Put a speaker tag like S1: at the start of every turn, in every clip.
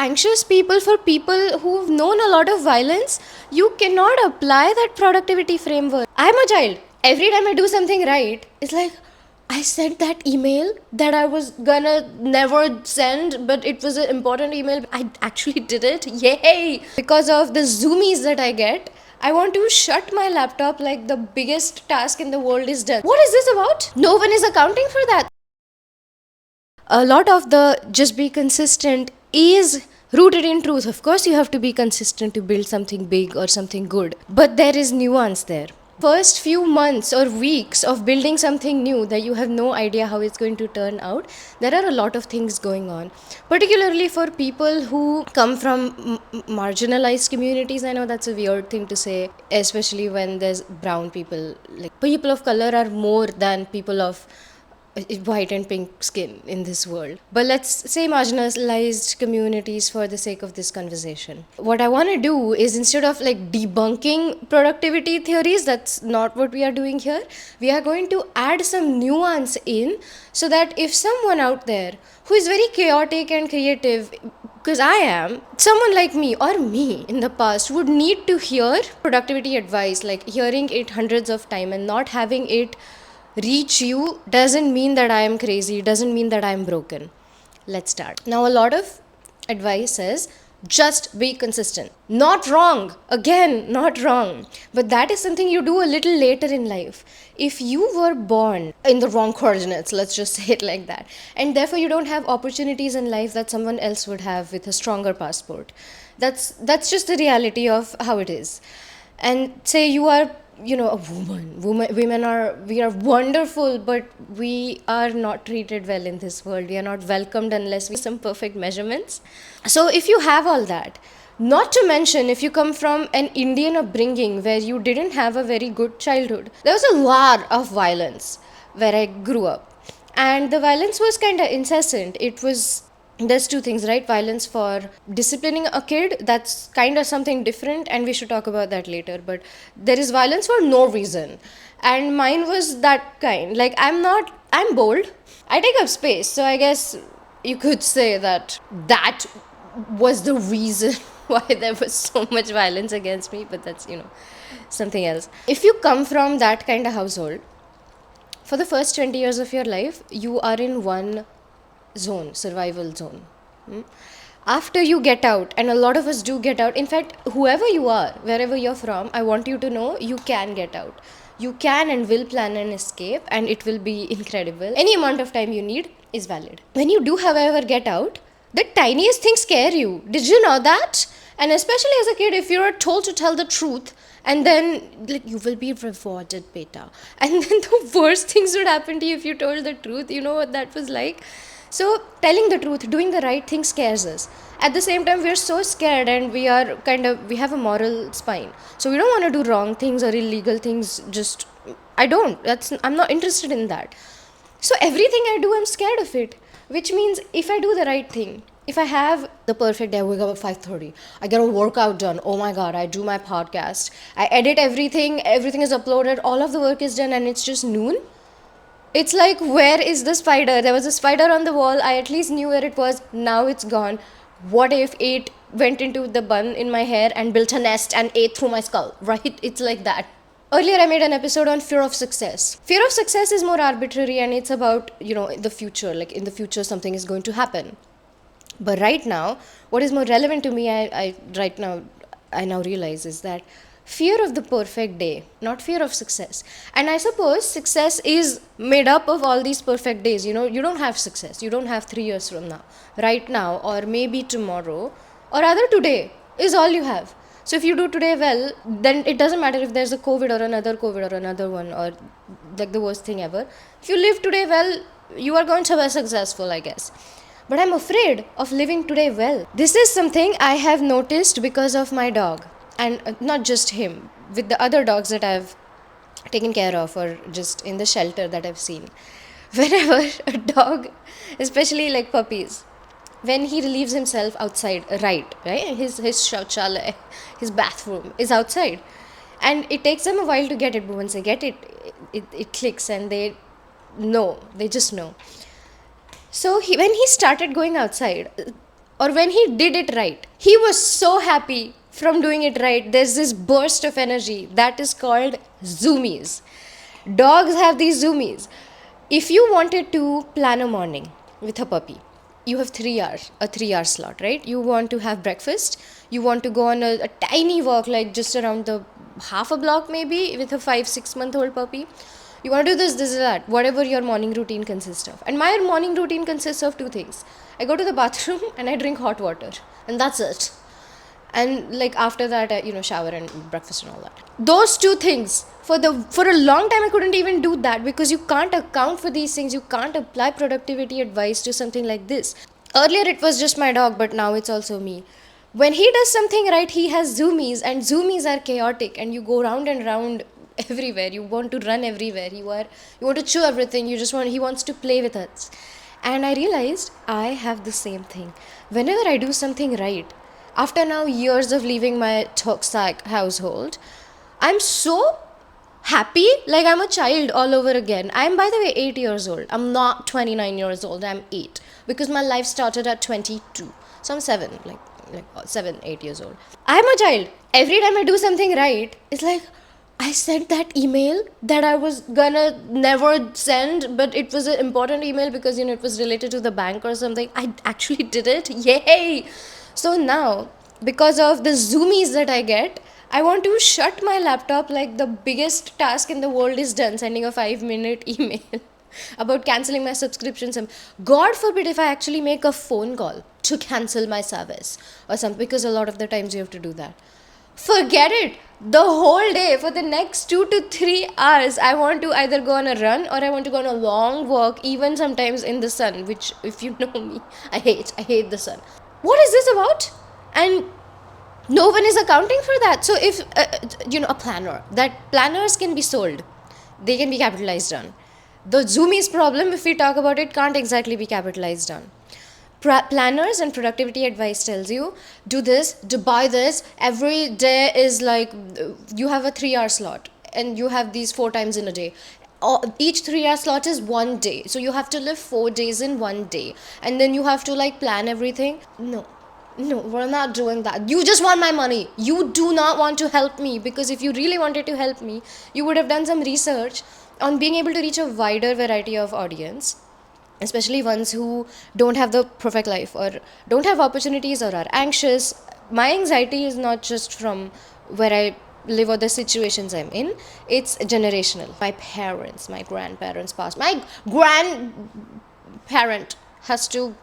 S1: anxious people, for people who've known a lot of violence, you cannot apply that productivity framework. I'm a child. Every time I do something right, it's like, I sent that email that I was gonna never send, but it was an important email. I actually did it. Yay! Because of the Zoomies that I get, I want to shut my laptop like the biggest task in the world is done. What is this about? No one is accounting for that. A lot of the just be consistent is rooted in truth. Of course, you have to be consistent to build something big or something good, but there is nuance there. First few months or weeks of building something new that you have no idea how it's going to turn out, there are a lot of things going on, particularly for people who come from marginalized communities. I know that's a weird thing to say, especially when there's brown people. Like, people of color are more than people of white and pink skin in this world. But let's say marginalized communities for the sake of this conversation. What I want to do is, instead of like debunking productivity theories, that's not what we are doing here. We are going to add some nuance in, so that if someone out there who is very chaotic and creative, because I am, someone like me or me in the past would need to hear productivity advice, like hearing it hundreds of times and not having it reach you, doesn't mean that I am crazy, doesn't mean that I am broken. Let's start. Now, a lot of advice says just be consistent. Not wrong. Again, not wrong. But that is something you do a little later in life. If you were born in the wrong coordinates, let's just say it like that, and therefore you don't have opportunities in life that someone else would have with a stronger passport, that's just the reality of how it is. And say you are, a women are, we are wonderful, but we are not treated well in this world. We are not welcomed unless we have some perfect measurements. So if you have all that, not to mention if you come from an Indian upbringing where you didn't have a very good childhood, there was a lot of violence where I grew up, and the violence was kind of incessant. There's two things, right? Violence for disciplining a kid, that's kind of something different, and we should talk about that later. But there is violence for no reason, and mine was that kind. Like, I'm bold, I take up space, so I guess you could say that was the reason why there was so much violence against me, but that's, something else. If you come from that kind of household, for the first 20 years of your life, you are in one zone, survival zone. After you get out, and a lot of us do get out, in fact, whoever you are, wherever you're from, I want you to know you can get out. You can and will plan an escape, and it will be incredible. Any amount of time you need is valid. When you do, however, get out, the tiniest things scare you. Did you know that? And especially as a kid, if you're told to tell the truth, and then like, you will be rewarded, beta, and then the worst things would happen to you if you told the truth. You know what that was like? So telling the truth, doing the right thing scares us. At the same time, we're so scared, and we have a moral spine. So we don't want to do wrong things or illegal things. I'm not interested in that. So everything I do, I'm scared of it. Which means if I do the right thing, if I have the perfect day, I wake up at 5:30, I get a workout done, oh my god, I do my podcast, I edit everything is uploaded, all of the work is done, and it's just noon. It's like, where is the spider? There was a spider on the wall. I at least knew where it was. Now it's gone. What if it went into the bun in my hair and built a nest and ate through my skull, right? It's like that. Earlier, I made an episode on fear of success. Fear of success is more arbitrary, and it's about, the future. Like, in the future, something is going to happen. But right now, what is more relevant to me, I now realize, is that fear of the perfect day, not fear of success. And I suppose success is made up of all these perfect days. You don't have success. You don't have 3 years from now. Right now, or maybe tomorrow, or rather today is all you have. So if you do today well, then it doesn't matter if there's a COVID or another one, or like the worst thing ever. If you live today well, you are going to be successful, I guess. But I'm afraid of living today well. This is something I have noticed because of my dog. And not just him, with the other dogs that I've taken care of, or just in the shelter that I've seen. Whenever a dog, especially like puppies, when he relieves himself outside, right? His shauchalaya, his bathroom is outside. And it takes them a while to get it, but once they get it, it clicks, and they just know. So when he started going outside, or when he did it right, he was so happy from doing it right. There's this burst of energy that is called zoomies. Dogs have these zoomies. If you wanted to plan a morning with a puppy, you have 3 hours, a 3 hour slot, right? You want to have breakfast, you want to go on a tiny walk, like just around the half a block maybe, with a 5-6 month old puppy. You want to do this, that, whatever your morning routine consists of. And my morning routine consists of two things. I go to the bathroom and I drink hot water, and that's it. And like after that, I shower and breakfast and all that. Those two things, for a long time I couldn't even do that, because you can't account for these things. You can't apply productivity advice to something like this. Earlier it was just my dog, but now it's also me. When he does something right, he has zoomies, and zoomies are chaotic, and you go round and round everywhere. You want to run everywhere. You want to chew everything. He wants to play with us. And I realized I have the same thing. Whenever I do something right, after now years of leaving my toxic household, I'm so happy, like I'm a child all over again. I'm, by the way, 8 years old. I'm not 29 years old. I'm 8, because my life started at 22. So I'm 7, like 7-8 years old. I'm a child. Every time I do something right, it's like I sent that email that I was gonna never send, but it was an important email because it was related to the bank or something. I actually did it. Yay! So now, because of the zoomies that I get, I want to shut my laptop like the biggest task in the world is done, sending a 5-minute email about cancelling my subscriptions. God forbid if I actually make a phone call to cancel my service or something, because a lot of the times you have to do that. Forget it. The whole day, for the next 2 to 3 hours, I want to either go on a run or I want to go on a long walk, even sometimes in the sun, which, if you know me, I hate the sun. What is this about? And no one is accounting for that. So if a planner, that planners can be sold, they can be capitalized on. The Zoomies problem, if we talk about it, can't exactly be capitalized on. Planners and productivity advice tells you, do this, to buy this. Every day is like, you have a 3 hour slot and you have these 4 times in a day. Each 3 hour slot is 1 day, so you have to live 4 days in 1 day, and then you have to like plan everything. No, we're not doing that. You just want my money. You do not want to help me, because if you really wanted to help me, you would have done some research on being able to reach a wider variety of audience, especially ones who don't have the perfect life or don't have opportunities or are anxious. My anxiety is not just from where I live or the situations I'm in, it's generational. My parents, my grandparents passed. My grandparent has to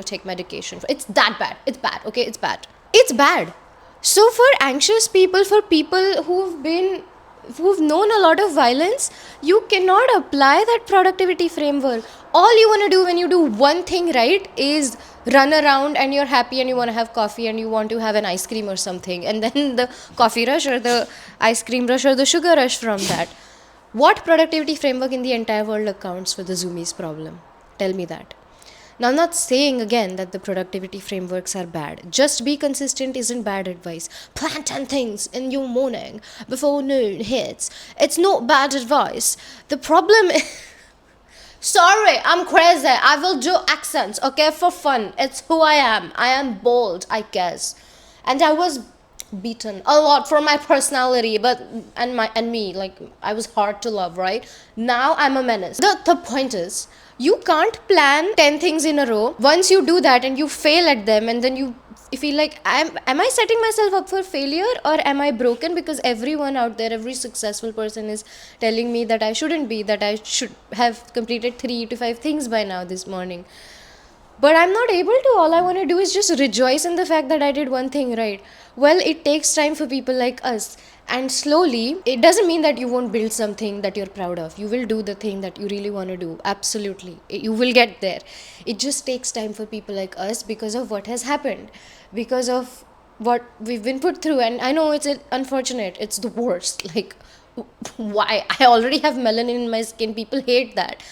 S1: take medication. It's that bad. It's bad. Okay, it's bad. It's bad. So for anxious people, for people who've known a lot of violence, you cannot apply that productivity framework. All you want to do when you do one thing right is run around, and you're happy, and you want to have coffee, and you want to have an ice cream or something, and then the coffee rush or the ice cream rush or the sugar rush from that. What productivity framework in the entire world accounts for the Zoomies problem? Tell me that. Now, I'm not saying again that the productivity frameworks are bad. Just be consistent isn't bad advice. Plan 10 things in your morning before noon hits. It's not bad advice. The problem is... Sorry, I'm crazy. I will do accents, okay, for fun. It's who I am. I am bold, I guess. And I was beaten a lot for my personality, and me, like, I was hard to love, right? Now I'm a menace. The point is, you can't plan 10 things in a row. Once you do that and you fail at them, and then you feel like, am I setting myself up for failure, or am I broken? Because everyone out there, every successful person is telling me that I shouldn't be, that I should have completed 3 to 5 things by now this morning. But I'm not able to. All I want to do is just rejoice in the fact that I did one thing right. Well, it takes time for people like us. And slowly, it doesn't mean that you won't build something that you're proud of. You will do the thing that you really want to do. Absolutely. You will get there. It just takes time for people like us, because of what has happened, because of what we've been put through. And I know it's unfortunate. It's the worst. Like, why? I already have melanin in my skin. People hate that.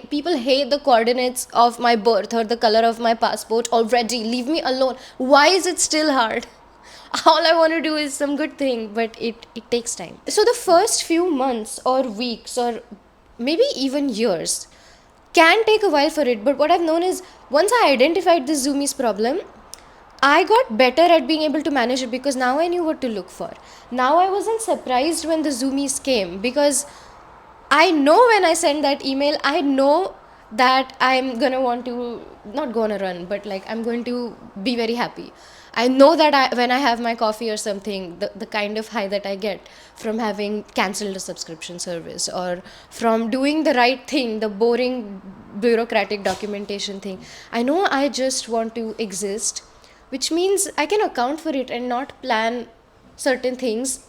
S1: People hate the coordinates of my birth or the color of my passport already. Leave me alone. Why is it still hard? All I want to do is some good thing, but it takes time. So the first few months or weeks or maybe even years, can take a while for it. But what I've known is once I identified this Zoomies problem, I got better at being able to manage it because now I knew what to look for. Now I wasn't surprised when the Zoomies came because I know when I send that email, I know that I'm gonna want to not go on a run, but like I'm going to be very happy. I know that when I have my coffee or something, the kind of high that I get from having cancelled a subscription service or from doing the right thing, the boring bureaucratic documentation thing. I know I just want to exist, which means I can account for it and not plan certain things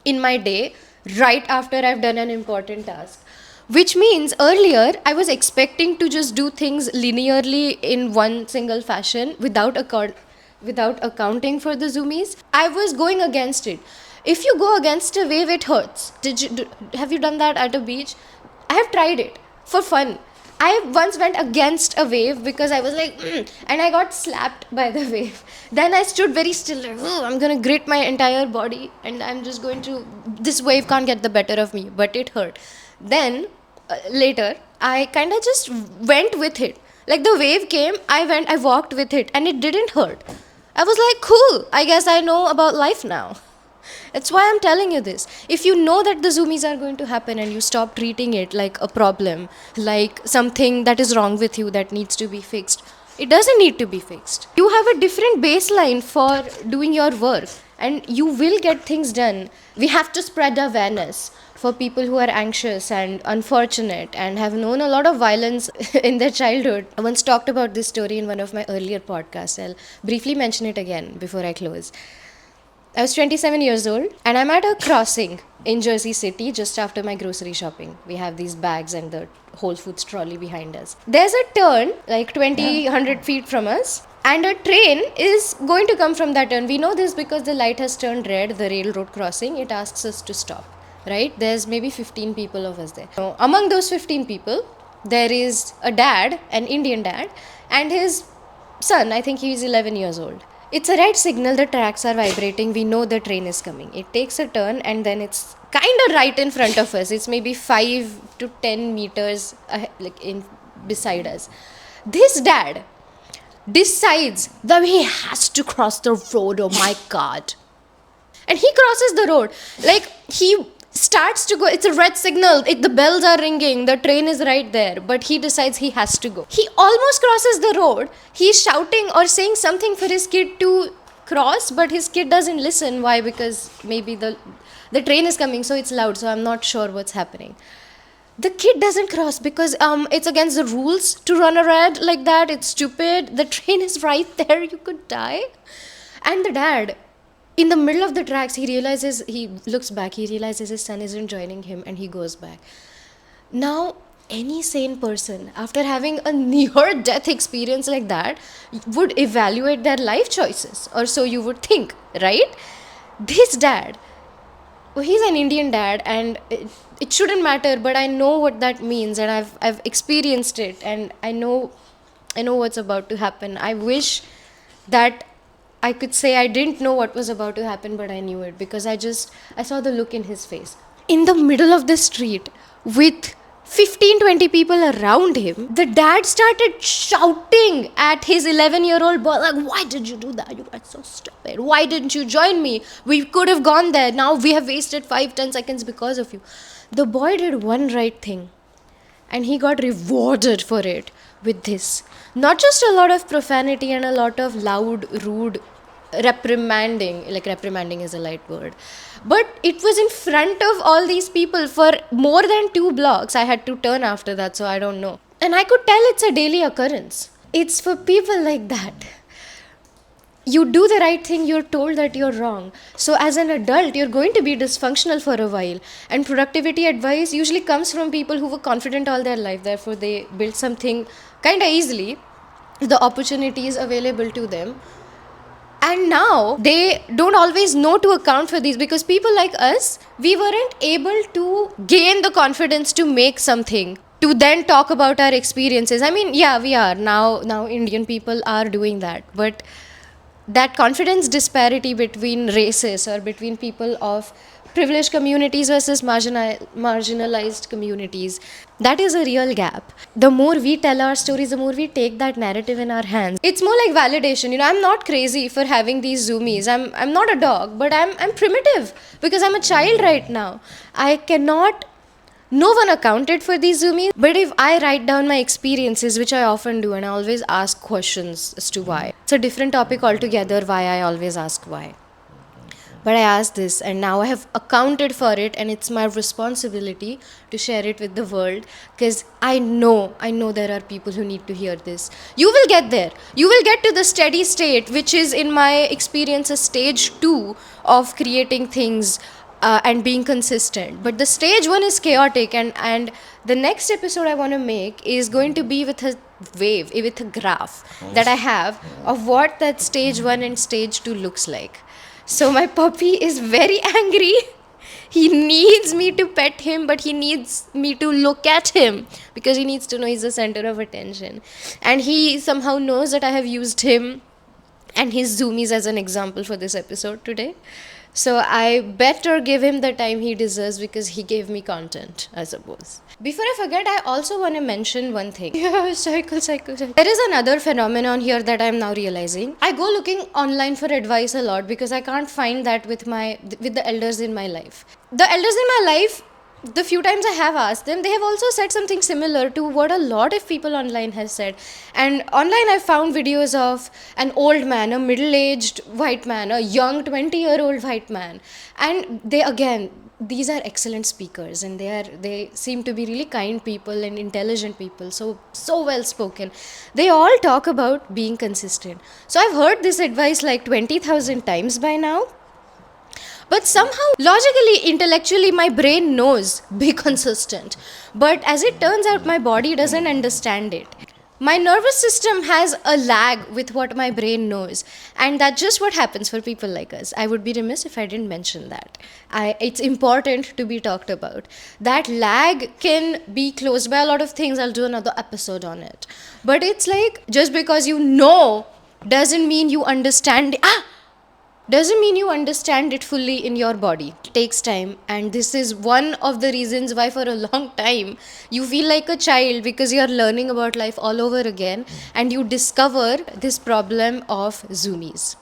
S1: in my day right after I've done an important task. Which means earlier I was expecting to just do things linearly in one single fashion without accounting for the Zoomies. I was going against it. If you go against a wave, it hurts. Have you done that at a beach? I have tried it for fun. I once went against a wave because I was like, and I got slapped by the wave. Then I stood very still, like, I'm gonna grit my entire body and I'm just going to, this wave can't get the better of me, but it hurt. Then later, I kind of just went with it. Like the wave came, I walked with it and it didn't hurt. I was like, cool, I guess I know about life now. That's why I'm telling you this. If you know that the Zoomies are going to happen and you stop treating it like a problem, like something that is wrong with you that needs to be fixed, it doesn't need to be fixed. You have a different baseline for doing your work and you will get things done. We have to spread awareness for people who are anxious and unfortunate and have known a lot of violence in their childhood. I once talked about this story in one of my earlier podcasts. I'll briefly mention it again before I close. I was 27 years old and I'm at a crossing in Jersey City just after my grocery shopping. We have these bags and the Whole Foods trolley behind us. There's a turn like 100 feet from us and a train is going to come from that turn. We know this because the light has turned red, the railroad crossing. It asks us to stop, right? There's maybe 15 people of us there. So, among those 15 people, there is a dad, an Indian dad, and his son. I think he's 11 years old. It's a red signal, the tracks are vibrating, we know the train is coming. It takes a turn and then it's kind of right in front of us. It's maybe 5 to 10 meters beside us. This dad decides that he has to cross the road, oh my god. And he crosses the road. Like he starts to go, it's a red signal, the bells are ringing, the train is right there, but he decides he has to go. He almost crosses the road, he's shouting or saying something for his kid to cross, but his kid doesn't listen. Why? Because maybe the train is coming, so it's loud, so I'm not sure what's happening. The kid doesn't cross because it's against the rules to run a red like that. It's stupid. The train is right there, you could die. And the dad, in the middle of the tracks, he looks back, he realizes his son isn't joining him and he goes back. Now, any sane person, after having a near-death experience like that, would evaluate their life choices, or so you would think, right? This dad, well, he's an Indian dad and it shouldn't matter, but I know what that means and I've experienced it and I know what's about to happen. I wish that I could say I didn't know what was about to happen, but I knew it because I saw the look in his face. In the middle of the street with 15-20 people around him, the dad started shouting at his 11-year-old boy, like, why did you do that? You are so stupid. Why didn't you join me? We could have gone there. Now we have wasted 5-10 seconds because of you. The boy did one right thing and he got rewarded for it with this. Not just a lot of profanity and a lot of loud, rude reprimanding, like reprimanding is a light word, but it was in front of all these people for more than 2 blocks. I had to turn after that, so I don't know. And I could tell it's a daily occurrence. It's for people like that. You do the right thing, you're told that you're wrong. So as an adult, you're going to be dysfunctional for a while. And productivity advice usually comes from people who were confident all their life. Therefore, they built something kind of easily. The opportunity is available to them. And now they don't always know to account for these because people like us, we weren't able to gain the confidence to make something, to then talk about our experiences. I mean, yeah, we are. Now Indian people are doing that. But that confidence disparity between races or between people of privileged communities versus marginalized communities, that is a real gap. The more we tell our stories, the more we take that narrative in our hands. It's more like validation. I'm not crazy for having these zoomies. I'm not a dog, but I'm primitive because I'm a child right now. I cannot, no one accounted for these zoomies. But if I write down my experiences, which I often do, and I always ask questions as to why, it's a different topic altogether, why I always ask why. But I asked this, and now I have accounted for it, and it's my responsibility to share it with the world, because I know there are people who need to hear this. You will get there. You will get to the steady state, which is, in my experience, a stage 2 of creating things and being consistent. But the stage 1 is chaotic, and the next episode I want to make is going to be with a wave, with a graph that I have of what that stage 1 and stage 2 looks like. So my puppy is very angry. He needs me to pet him, but he needs me to look at him because he needs to know he's the center of attention. And he somehow knows that I have used him and his zoomies as an example for this episode today. So I better give him the time he deserves because he gave me content, I suppose. Before I forget, I also want to mention one thing. Yeah, cycle. There is another phenomenon here that I'm now realizing. I go looking online for advice a lot because I can't find that with the elders in my life. The elders in my life, the few times I have asked them, they have also said something similar to what a lot of people online have said. And online I found videos of an old man, a middle-aged white man, a young 20-year-old white man. And these are excellent speakers, and they seem to be really kind people and intelligent people, so well spoken. They all talk about being consistent. So I've heard this advice like 20,000 times by now. But somehow, logically, intellectually, my brain knows be consistent. But as it turns out, my body doesn't understand it. My nervous system has a lag with what my brain knows. And that's just what happens for people like us. I would be remiss if I didn't mention that. It's important to be talked about. That lag can be closed by a lot of things. I'll do another episode on it. But it's like, just because you know doesn't mean you understand. Doesn't mean you understand it fully in your body. It takes time, and this is one of the reasons why for a long time you feel like a child, because you're learning about life all over again and you discover this problem of zoomies.